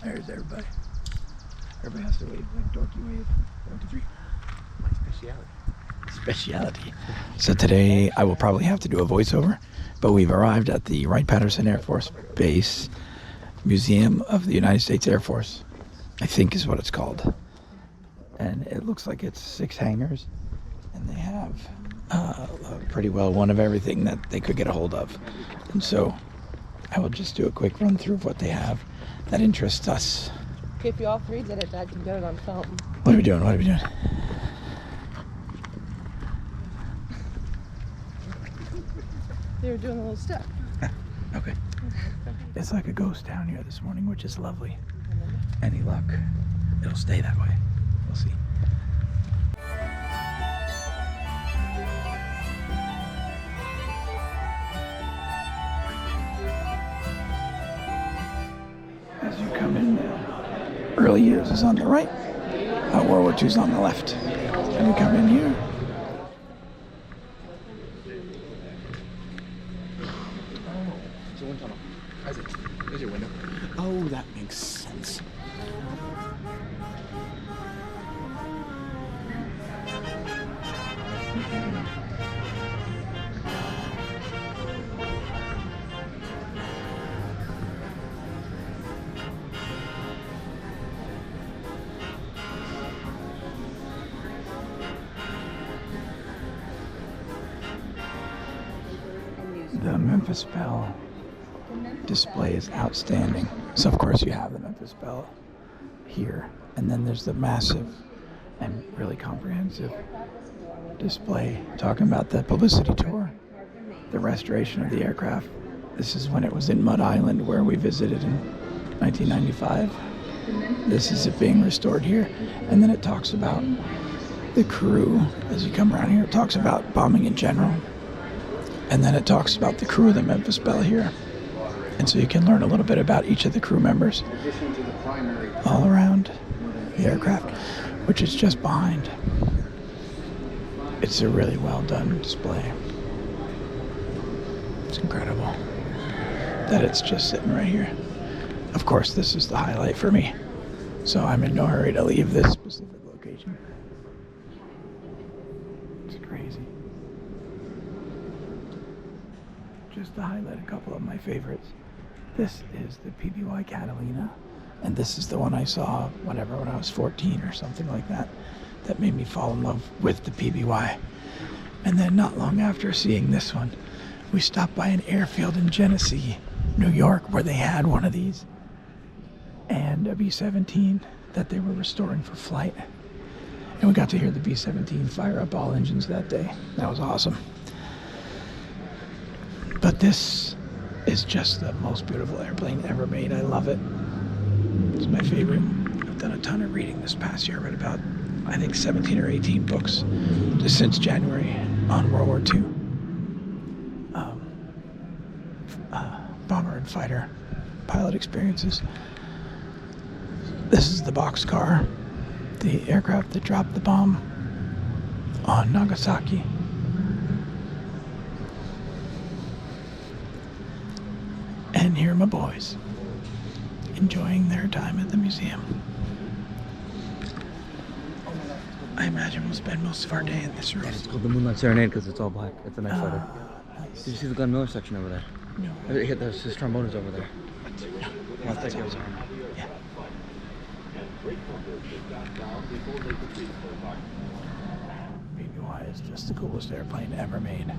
There's everybody. Everybody has to wave, like dorky wave. 1, 2, 3. My speciality. So today I will probably have to do a voiceover, but we've arrived at the Wright-Patterson Air Force Base Museum of the United States Air Force, I think is what it's called. And it looks like it's 6 hangars, and they have pretty well one of everything that they could get a hold of. And so I will just do a quick run through of what they have that interests us. If you all 3 did it, I can get it on film. What are we doing? What are we doing? They were doing a little step. Okay. It's like a ghost town here this morning, which is lovely. Any luck, it'll stay that way. We'll see. As you come in, early years is on the right, World War II is on the left. And we come in here. There's your window. Oh, that makes sense. The Memphis Belle display is outstanding. So of course you have the Memphis Belle here, and then there's the massive and really comprehensive display talking about the publicity tour, the restoration of the aircraft. This is when it was in Mud Island, where we visited in 1995. This is it being restored here, and then it talks about the crew. As you come around here, it talks about bombing in general, and then it talks about the crew of the Memphis Belle here. And so you can learn a little bit about each of the crew members all around the aircraft, which is just behind. It's a really well done display. It's incredible that it's just sitting right here. Of course, this is the highlight for me, so I'm in no hurry to leave this specific location. It's crazy. Just to highlight a couple of my favorites. This is the PBY Catalina, and this is the one I saw when I was 14 or something like that, that made me fall in love with the PBY. And then not long after seeing this one, we stopped by an airfield in Genesee, New York, where they had one of these, and a B-17 that they were restoring for flight. And we got to hear the B-17 fire up all engines that day. That was awesome. But this is just the most beautiful airplane ever made. I love it. It's my favorite. I've done a ton of reading this past year. I read about, I think, 17 or 18 books just since January on World War II. Bomber and fighter pilot experiences. This is the boxcar, the aircraft that dropped the bomb on Nagasaki. And here are my boys, enjoying their time at the museum. I imagine we'll spend most of our day in this room. It's called the Moonlight Serenade because it's all black. It's a nice photo. Nice. Did you see the Glenn Miller section over there? No. There's his trombone is over there. No. I'll take it over. Yeah. PBY is just the coolest airplane ever made.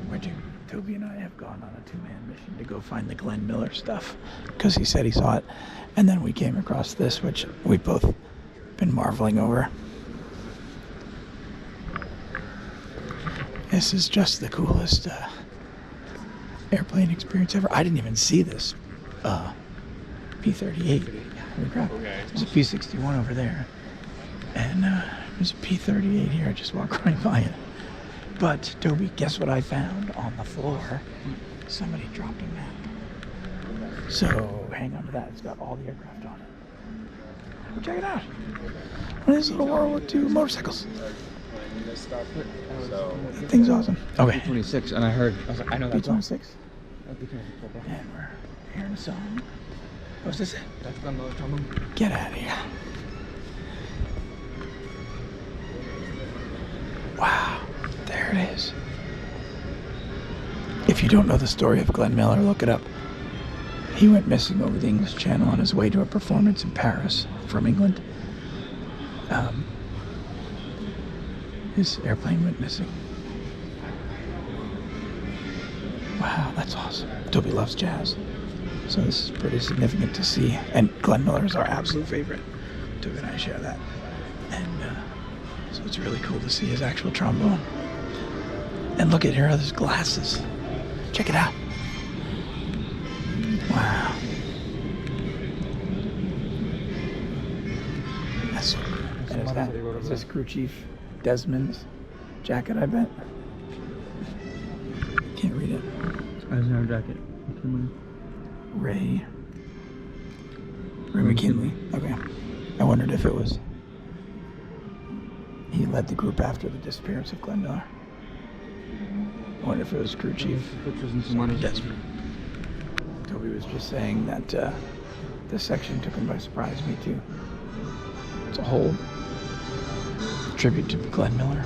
Where'd you? Toby and I have gone on a 2-man mission to go find the Glenn Miller stuff because he said he saw it, and then we came across this, which we've both been marveling over. This is just the coolest airplane experience ever. I didn't even see this P-38. Holy crap. There's a P-61 over there, and there's a P-38 here. I just walked right by it. But, Toby, guess what I found on the floor? Somebody dropped a map. So, hang on to that. It's got all the aircraft on it. Check it out. One of these little World War II motorcycles. That thing's awesome. Okay. B-26, and I heard, I was like, I know that. B-26. B-26. And we're hearing a song. What's this? That's Glenn Miller trombone. Get out of here. Wow, there it is. If you don't know the story of Glenn Miller, look it up. He went missing over the English Channel on his way to a performance in Paris from England. His airplane went missing. Wow, that's awesome. Toby loves jazz. So this is pretty significant to see. And Glenn Miller is our absolute favorite. Toby and I share that. And so it's really cool to see his actual trombone. And look at here are his glasses. Check it out. Wow. That's so cool. And is this crew chief Desmond's jacket, I bet? Can't read it. Eisenhower jacket. Ray McKinley. Okay. I wondered if it was. He led the group after the disappearance of Glenn Miller. I wonder if it was crew chief Desmond. Toby was just saying that this section took him by surprise. Me too. It's a whole tribute to Glenn Miller.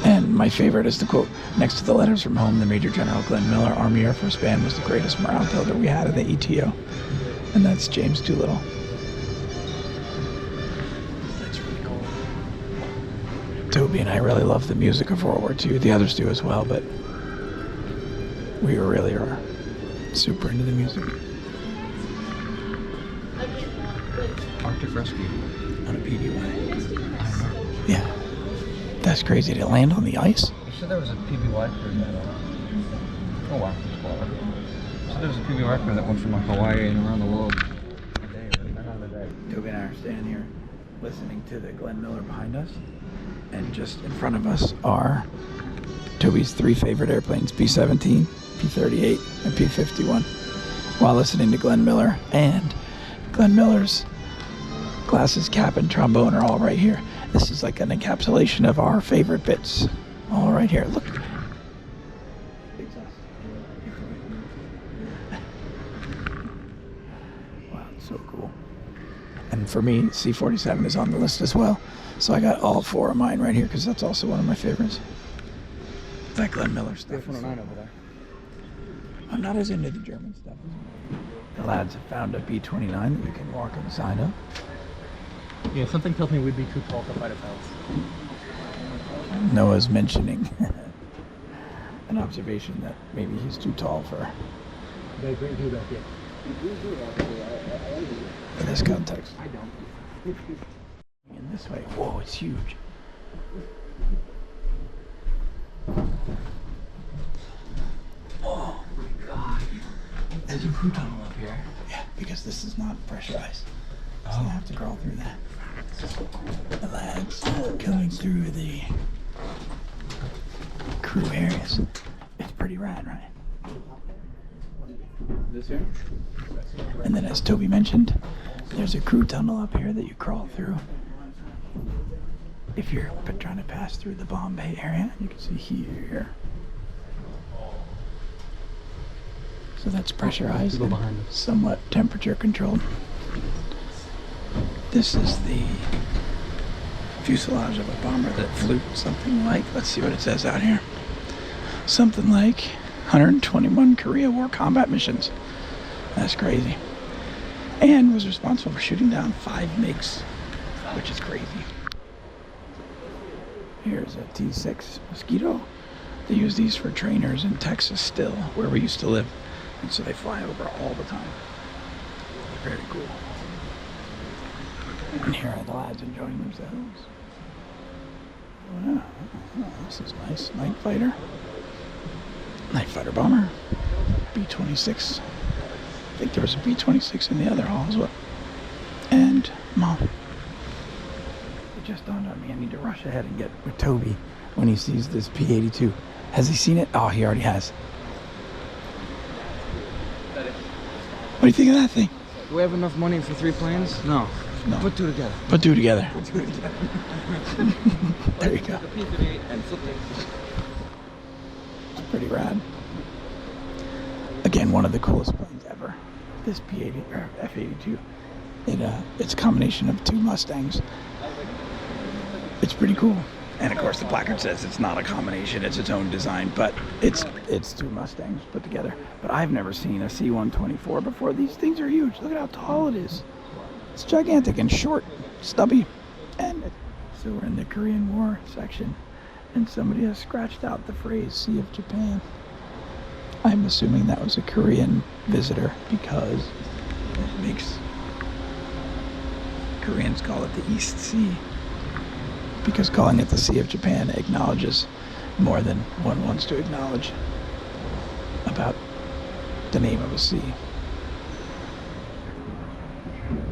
And my favorite is the quote, next to the letters from home, the Major General Glenn Miller, Army Air Force Band was the greatest morale builder we had at the ETO. And that's James Doolittle. That's really cool. Toby and I really love the music of World War II. The others do as well, but we really are super into the music. Arctic Rescue. On a PBY. Yeah. That's crazy. Did it land on the ice? You said there was a PBY crew that, oh wow, so there was a PBY crew that went from like Hawaii and around the world. Toby and I are standing here listening to the Glenn Miller behind us. And just in front of us are Toby's three favorite airplanes, P-17, P-38, and P-51. While listening to Glenn Miller. And Glenn Miller's glasses, cap, and trombone are all right here. This is like an encapsulation of our favorite bits. All right here. Look. Wow, it's so cool. And for me, C-47 is on the list as well. So I got all four of mine right here because that's also one of my favorites. That Glenn Miller stuff. F-109 over there. I'm not as into the German stuff. The lads have found a B-29 that you can walk inside of. Yeah, something tells me we'd be too tall to fight a fights. Noah's mentioning an observation that maybe he's too tall for this context. I don't. In this way. Whoa, it's huge. Oh my god. There's a crew tunnel up here. Yeah, because this is not pressurized. So I have to crawl through that. The lads coming through the crew areas. It's pretty rad, right? This here? And then as Toby mentioned, there's a crew tunnel up here that you crawl through if you're trying to pass through the Bombay area. You can see here. So that's pressurized and somewhat temperature controlled. This is the fuselage of a bomber that flew something like, let's see what it says out here, something like 121 Korea War combat missions. That's crazy. And was responsible for shooting down 5 MiGs, which is crazy. Here's a T-6 Mosquito. They use these for trainers in Texas still, where we used to live. And so they fly over all the time. Very cool. And here are the lads enjoying themselves. Wow, this is nice. Night fighter. Night fighter bomber. B-26. I think there was a B-26 in the other hall as well. And Mom. It just dawned on me I need to rush ahead and get with Toby when he sees this P-82. Has he seen it? Oh, he already has. What do you think of that thing? Do we have enough money for 3 planes? No. No. Put 2 together. Put 2 together. There you go. It's pretty rad. Again, one of the coolest planes ever. this P-80 or F-82. It's a combination of two Mustangs. It's pretty cool. And of course the placard says it's not a combination, it's its own design, but it's two Mustangs put together. But I've never seen a C-124 before. These things are huge. Look at how tall it is. It's gigantic and short, stubby. So we're in the Korean War section, and somebody has scratched out the phrase Sea of Japan. I'm assuming that was a Korean visitor because it makes Koreans call it the East Sea. Because calling it the Sea of Japan acknowledges more than one wants to acknowledge about the name of a sea.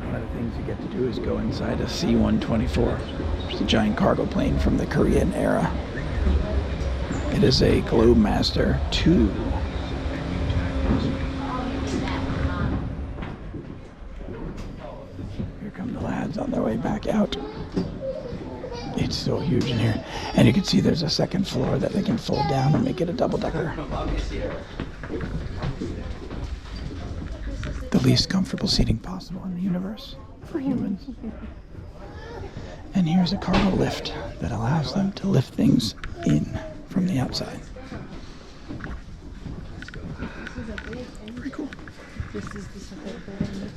One of the things you get to do is go inside a C-124. It's a giant cargo plane from the Korean era. It is a Globemaster II. Here come the lads on their way back out. It's so huge in here. And you can see there's a second floor that they can fold down and make it a double-decker. The least comfortable seating possible in the universe for humans. And here's a cargo lift that allows them to lift things in from the outside. Pretty cool.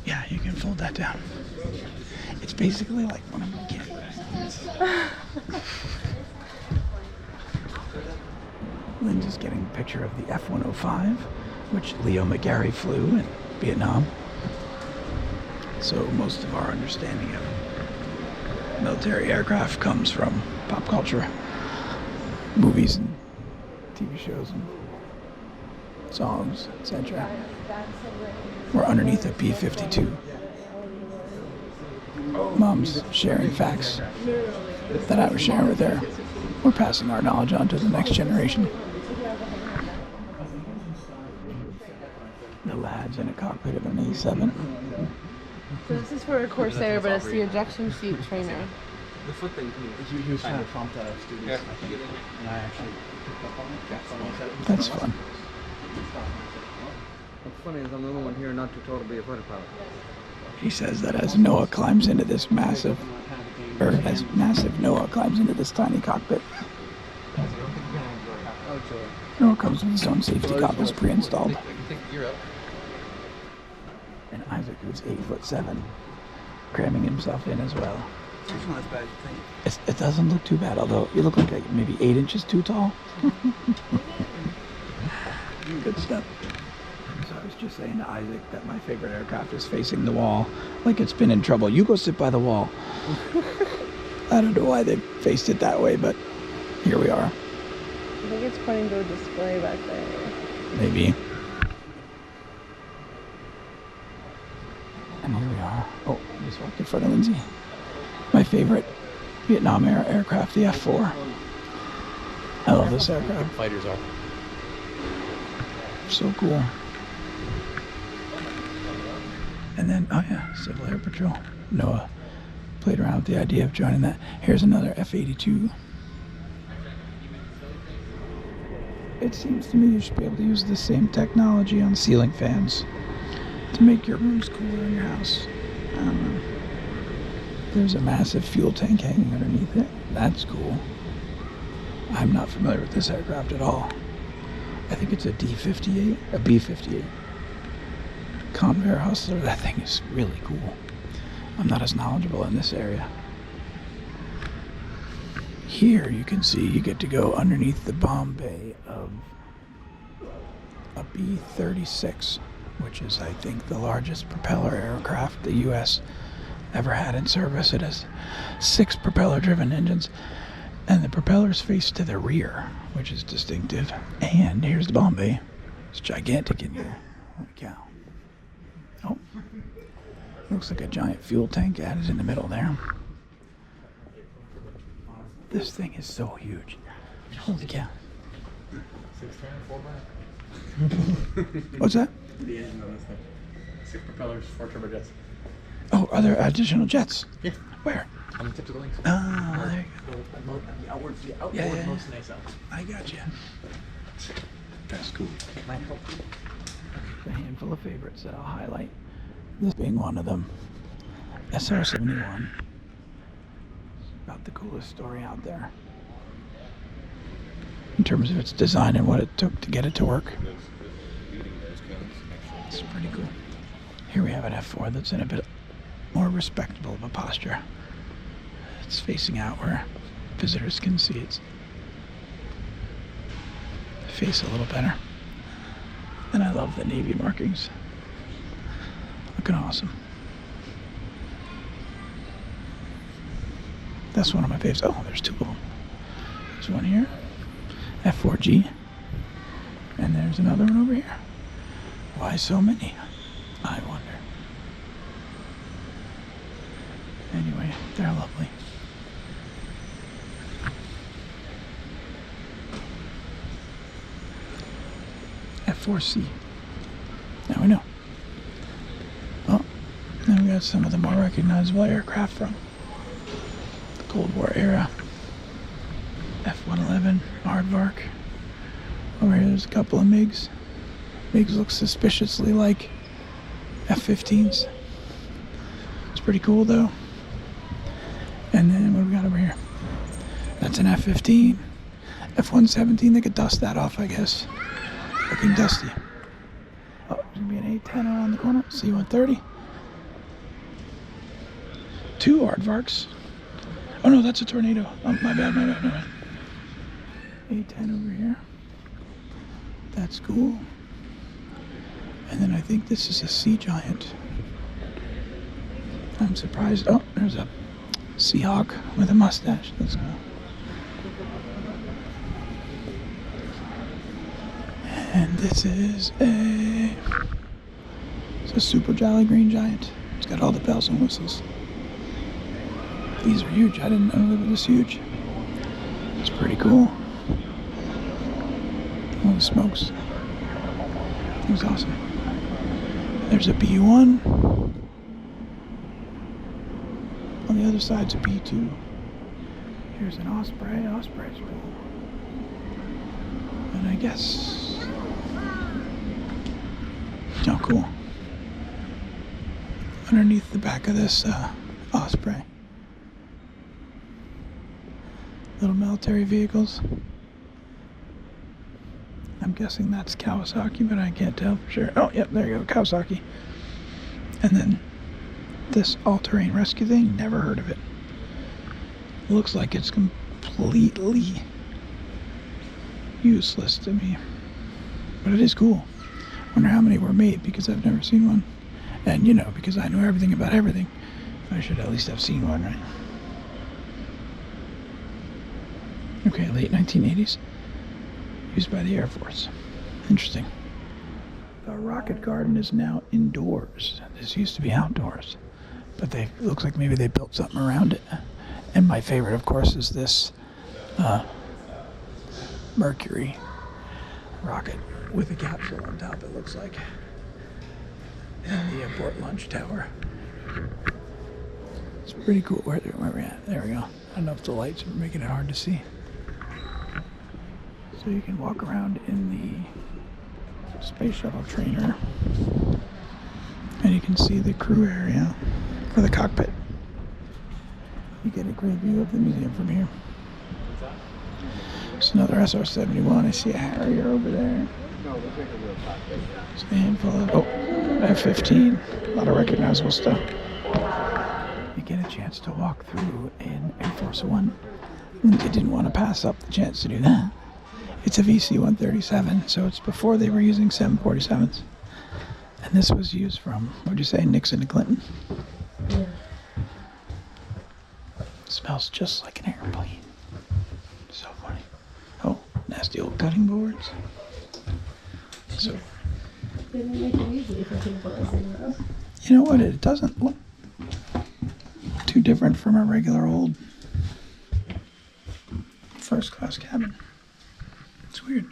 Yeah, you can fold that down. It's basically like one of my kids. Lynn's just getting a picture of the F-105, which Leo McGarry flew in Vietnam. So most of our understanding of military aircraft comes from pop culture, movies and TV shows and songs, etc. We're underneath a B-52. Mom's sharing facts that I was sharing with her. We're passing our knowledge on to the next generation. The lads in a cockpit of an A7. So this is for a Corsair, but it's the ejection seat trainer. The foot thing, He was trying to prompt students, I think, and I actually picked up on it. That's fun. What's funny is I'm the only one here not too tall to be a fighter pilot. He says that as Noah climbs into this massive, Noah climbs into this tiny cockpit. Noah comes with his own safety goggles pre-installed. And Isaac, who's 8'7", cramming himself in as well. It's not as bad as you think. It doesn't look too bad, although you look like maybe 8 inches too tall. Good stuff. So I was just saying to Isaac that my favorite aircraft is facing the wall, like it's been in trouble. You go sit by the wall. I don't know why they faced it that way, but here we are. I think it's pointing to a display back there. Maybe. And here we are. Oh, I just walked in front of Lindsay. My favorite Vietnam era aircraft, the F-4. I love this aircraft. Fighters are. So cool. And then, oh yeah, Civil Air Patrol. Noah played around with the idea of joining that. Here's another F-82. It seems to me you should be able to use the same technology on ceiling fans to make your rooms cooler in your house. I don't know. There's a massive fuel tank hanging underneath it. That's cool. I'm not familiar with this aircraft at all. I think it's a D-58, a B-58. Convair Hustler, that thing is really cool. I'm not as knowledgeable in this area. Here you can see you get to go underneath the bomb bay of a B-36, which is, I think, the largest propeller aircraft the U.S. ever had in service. It has 6 propeller-driven engines, and the propellers face to the rear, which is distinctive. And here's the bomb bay. It's gigantic in here. Holy cow. Oh, looks like a giant fuel tank added in the middle there. This thing is so huge. Holy cow. 6 What's that? The engine on this thing. 6 propellers, 4 turbojets. Oh, are there additional jets? Yeah. Where? On the tips of the wings. Oh, there you go. The outward Yeah. most nacelle. I got you. That's cool. Might help. a handful of favorites that I'll highlight. This being one of them. SR-71. About the coolest story out there. In terms of its design and what it took to get it to work. It's pretty cool. Here we have an F4 that's in a bit more respectable of a posture. It's facing out where visitors can see its face a little better. And I love the Navy markings. Looking awesome. That's one of my favorites. Oh, there's two of them. There's one here. F4G. And there's another one over here. Why so many? I wonder. Anyway, they're lovely. F4C. Now we know. Oh, then we got some of the more recognizable aircraft from the Cold War era. F-111, Aardvark. Over here there's a couple of MiGs. MiGs look suspiciously like F-15s. It's pretty cool though. And then what do we got over here? That's an F-15. F-117, they could dust that off, I guess. Looking dusty. Oh, there's gonna be an A-10 around the corner. C-130. Two Aardvarks. Oh no, that's a Tornado. Oh, my bad. A-10 over here. That's cool. And then I think this is a Sea Giant. I'm surprised. Oh, there's a Seahawk with a mustache. That's cool. And this is it's a Super Jolly Green Giant. It's got all the bells and whistles. These are huge. I didn't know they were this huge. It's pretty cool. Holy smokes. It was awesome. There's a B1. On the other side's a B2. Here's an Osprey. Osprey's cool. And I guess... Oh, cool. Underneath the back of this Osprey. Little military vehicles. I'm guessing that's Kawasaki, but I can't tell for sure. Oh, yep, there you go, Kawasaki. And then this all-terrain rescue thing, never heard of it. Looks like it's completely useless to me. But it is cool. Wonder how many were made, because I've never seen one. And, you know, because I know everything about everything, I should at least have seen one, right? Okay, late 1980s. Used by the Air Force. Interesting. The rocket garden is now indoors. This used to be outdoors. But looks like maybe they built something around it. And my favorite, of course, is this Mercury rocket with a capsule on top, it looks like. And the airport launch tower. It's pretty cool where we're at. There we go. I don't know if the lights are making it hard to see. So you can walk around in the space shuttle trainer. And you can see the crew area for the cockpit. You get a great view of the museum from here. It's another SR-71. I see a Harrier over there. It's a handful of F-15. A lot of recognizable stuff. You get a chance to walk through in Air Force One. They didn't want to pass up the chance to do that. It's a VC-137, so it's before they were using 747s. And this was used from, what'd you say, Nixon to Clinton? Yeah. It smells just like an airplane. So funny. Oh, nasty old cutting boards. So, They don't make it easy for people to see. you know what? It doesn't look too different from a regular old first class cabin. It's weird.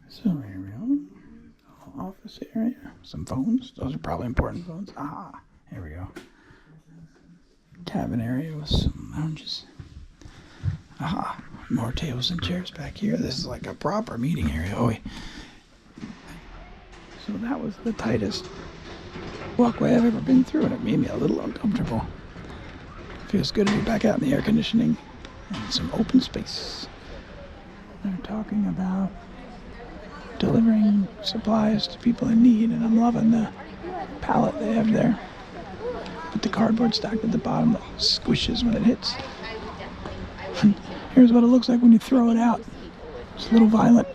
So here we go. Office area. Some phones. Those are probably important phones. Ah, here we go. Cabin area with some lounges. Aha. More tables and chairs back here. This is like a proper meeting area. Oh, wait. So that was the tightest walkway I've ever been through, and it made me a little uncomfortable. Feels good to be back out in the air conditioning and some open space. They're talking about delivering supplies to people in need, and I'm loving the pallet they have there with the cardboard stacked at the bottom that squishes when it hits. And here's what it looks like when you throw it out. It's a little violent.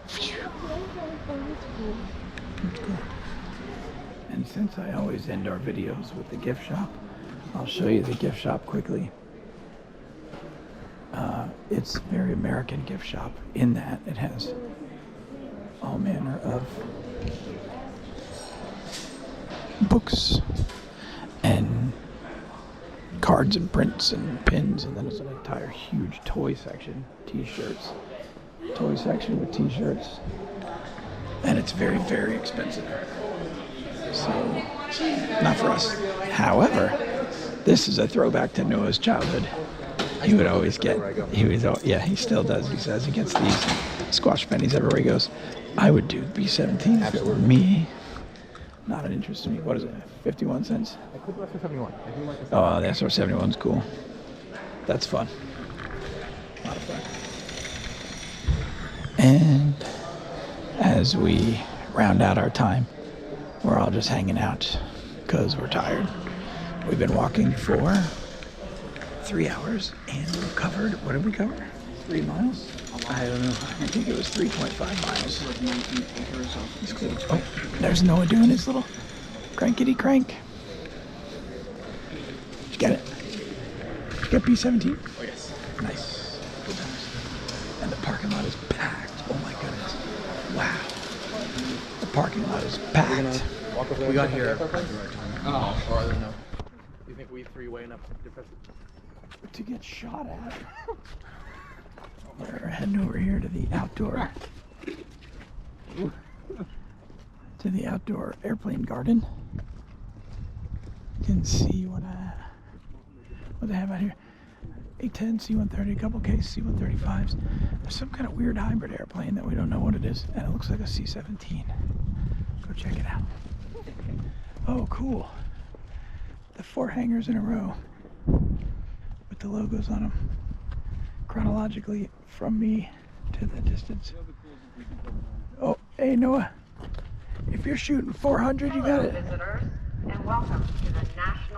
And since I always end our videos with the gift shop, I'll show you the gift shop quickly. It's a very American gift shop in that it has all manner of books and cards and prints and pins, and then there's an entire huge toy section, t-shirts, toy section with t-shirts, and it's very, very expensive. So, not for us. However, this is a throwback to Noah's childhood. He would always get, he still does. He says he gets these squash pennies everywhere he goes. I would do B-17 if it were me. Not an interest to me. What is it, 51 cents? I could less than 71. Oh, the SR-71's cool. That's fun. A lot of fun. And as we round out our time, we're all just hanging out because we're tired. We've been walking for 3 hours, and we've covered, what did we cover? 3 miles? I don't know. I think it was 3.5 miles. Oh, there's Noah doing his little crankety crank. Did you get it? Did you get B-17? Oh, yes. Nice. Good times. And the parking lot is packed. Oh my goodness. Wow. The parking lot is packed. We got here at the right time. Oh, or I don't know. Do you think we three-way enough To get shot at. We're heading over here to the outdoor airplane garden. You can see what they have out here. A-10, C-130, a couple case C-135s. There's some kind of weird hybrid airplane that we don't know what it is, and it looks like a C-17. Go check it out. Oh, cool. The 4 hangars in a row with the logos on them, chronologically from me to the distance. Oh, hey Noah, if you're shooting 400, you got it.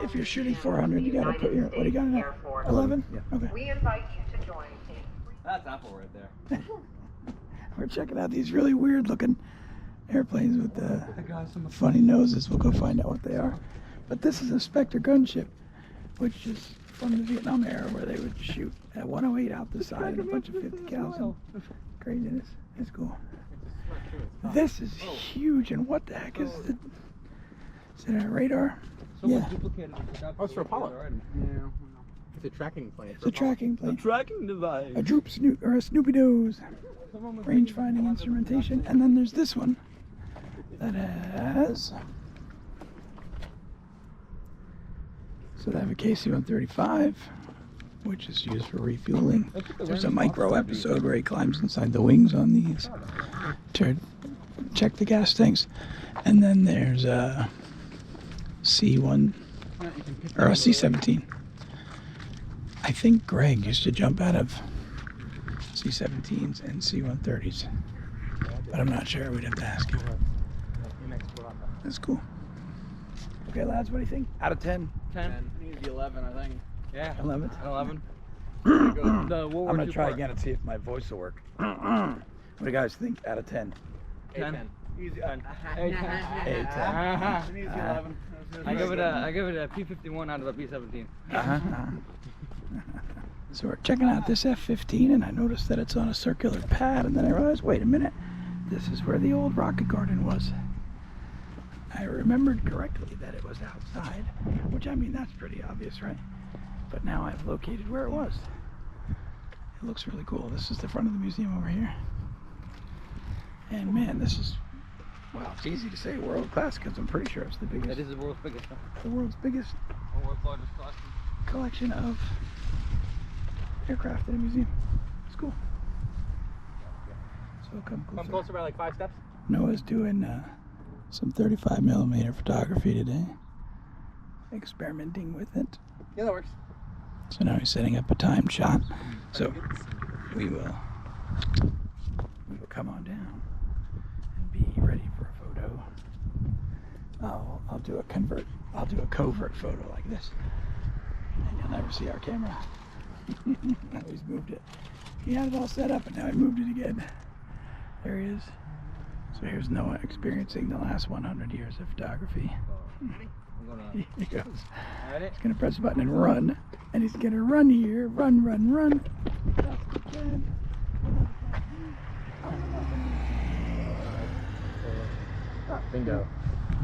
If you're shooting 400, you gotta put your, what do you got in there? 11? Yeah. Okay. We invite you to join. That's Apple right there. We're checking out these really weird looking airplanes with the funny noses. We'll go find out what they are. But this is a Spectre gunship, which is from the Vietnam era, where they would shoot at 108 out the side and a bunch of 50 cals and craziness. It's cool. This is huge, and what the heck is it? Is it a radar? Yeah. Oh, it's for Apollo. Yeah. It's a tracking plane. It's a tracking plane. A tracking device. A Snoopy-Doos. Range finding instrumentation. And then there's this one that has... So they have a KC-135, which is used for refueling. There's a micro episode where he climbs inside the wings on these to check the gas tanks. And then there's a C1 or a C-17. I think Greg used to jump out of C-17s and C-130s, but I'm not sure. We'd have to ask him. That's cool. Okay, lads, what do you think? Out of 10? 10. It needs to be 11, I think. Yeah. 11? 11. I'm going to try again and see if my voice will work. What do you guys think out of 10? 10. Easy. 8, 10. It needs to be 11. I give it a P-51 out of a B-17. So we're checking out this F-15, and I noticed that it's on a circular pad, and then I realized, wait a minute, this is where the old rocket garden was. I remembered correctly that it was outside, which, I mean, that's pretty obvious, right? But now I've located where it was. It looks really cool. This is the front of the museum over here. And man, this is, well, it's easy to say world class because I'm pretty sure it's the biggest. That is the world's biggest. The world's biggest World's largest collection. collection of aircraft in a museum. It's cool. So come closer. Come closer by like 5 steps. Noah's doing some 35mm photography today. Experimenting with it. Yeah, that works. So now he's setting up a timed shot. So we will come on down and be ready for a photo. I'll do a covert photo like this. And you'll never see our camera. Now he's moved it. He had it all set up and now he moved it again. There he is. So here's Noah experiencing the last 100 years of photography. He goes. He's gonna press a button and run. And he's gonna run here. Run, run, run. Bingo.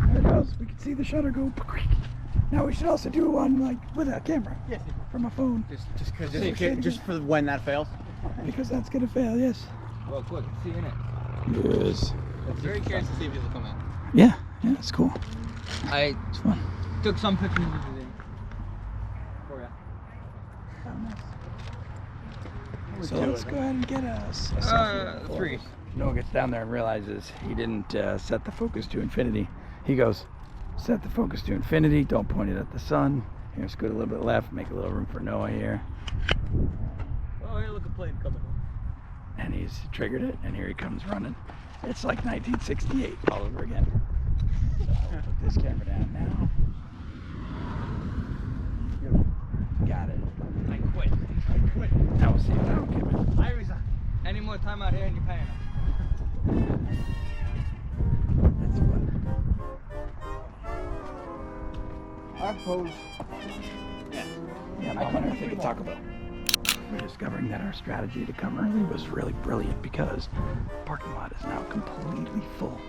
There it goes. We can see the shutter go. Now we should also do one like with a camera. Yes. From a phone. Just for when that fails. Because that's gonna fail, yes. Well, quick, see in it. Yes. I'm very curious to see if these will come out. Yeah, it's cool. I It's fun. took some pictures today. For ya. So let's go ahead and get a selfie. 3. Noah gets down there and realizes he didn't set the focus to infinity. He goes, set the focus to infinity, don't point it at the sun. Here, scoot a little bit left, make a little room for Noah here. Oh, here, look, a plane coming. And he's triggered it, and here he comes running. It's like 1968 all over again. So I'll put this camera down now. Got it. I quit. Now we'll see if that'll give it. I resign. Any more time out here and you're paying them. That's fun. Our pose. Yeah, I wonder if they could talk about. We're discovering that our strategy to come early was really brilliant because the parking lot is now completely full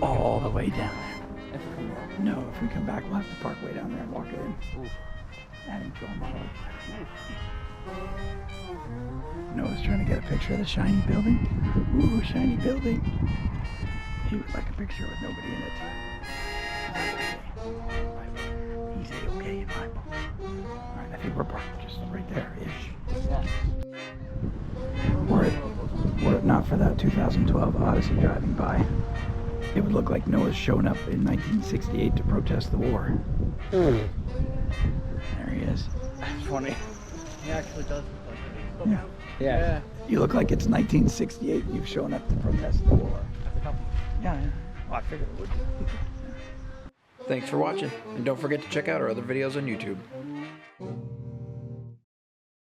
all the way down there. No, if we come back, we'll have to park way down there and walk it in. Oof. Adding to our mileage. Noah's trying to get a picture of the shiny building. Ooh, shiny building. He would like a picture with nobody in it. He's A-okay in my book. Alright, I think we're parked just right there-ish. Were it not for that 2012 Odyssey driving by, it would look like Noah's shown up in 1968 to protest the war. There he is. That's funny. He actually does look like it. Yeah. You look like it's 1968 and you've shown up to protest the war. That's a compliment. Yeah. Well, I figured it would. Thanks for watching, and don't forget to check out our other videos on YouTube.